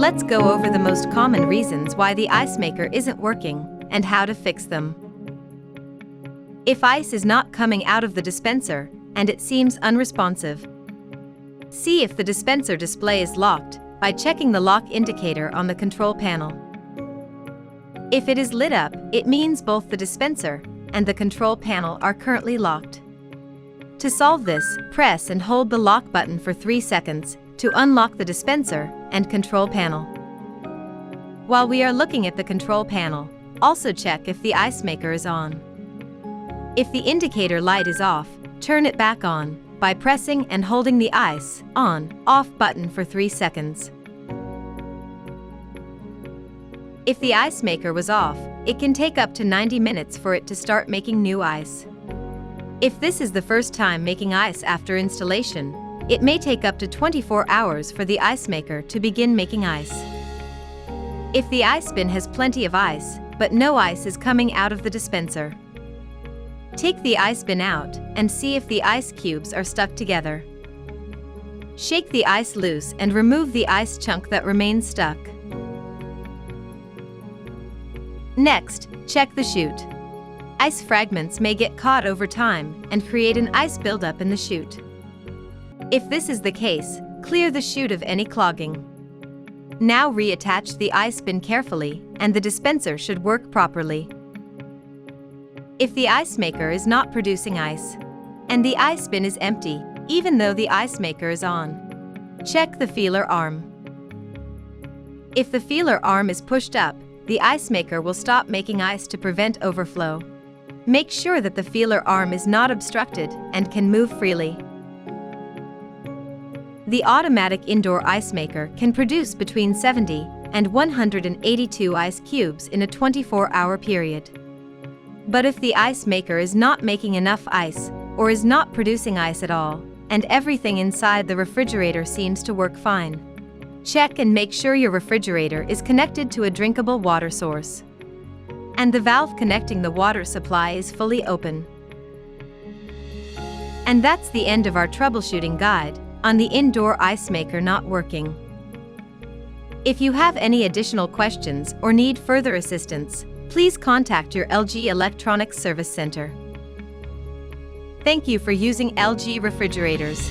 Let's go over the most common reasons why the ice maker isn't working and how to fix them. If ice is not coming out of the dispenser and it seems unresponsive, see if the dispenser display is locked by checking the lock indicator on the control panel. If it is lit up, it means both the dispenser and the control panel are currently locked. To solve this, press and hold the lock button for 3 seconds to unlock the dispenser and control panel. While we are looking at the control panel, also check if the ice maker is on. If the indicator light is off, turn it back on by pressing and holding the ice on/off button for 3 seconds. If the ice maker was off, it can take up to 90 minutes for it to start making new ice. If this is the first time making ice after installation, it may take up to 24 hours for the ice maker to begin making ice. If the ice bin has plenty of ice, but no ice is coming out of the dispenser, take the ice bin out and see if the ice cubes are stuck together. Shake the ice loose and remove the ice chunk that remains stuck. Next, check the chute. Ice fragments may get caught over time and create an ice buildup in the chute. If this is the case, clear the chute of any clogging. Now reattach the ice bin carefully and the dispenser should work properly. If the ice maker is not producing ice, and the ice bin is empty, even though the ice maker is on, check the feeler arm. If the feeler arm is pushed up, the ice maker will stop making ice to prevent overflow. Make sure that the feeler arm is not obstructed and can move freely. The automatic indoor ice maker can produce between 70 and 182 ice cubes in a 24-hour period. But if the ice maker is not making enough ice or is not producing ice at all, and everything inside the refrigerator seems to work fine, check and make sure your refrigerator is connected to a drinkable water source, and the valve connecting the water supply is fully open. And that's the end of our troubleshooting guide on the indoor ice maker not working. If you have any additional questions or need further assistance, please contact your LG Electronics Service Center. Thank you for using LG refrigerators.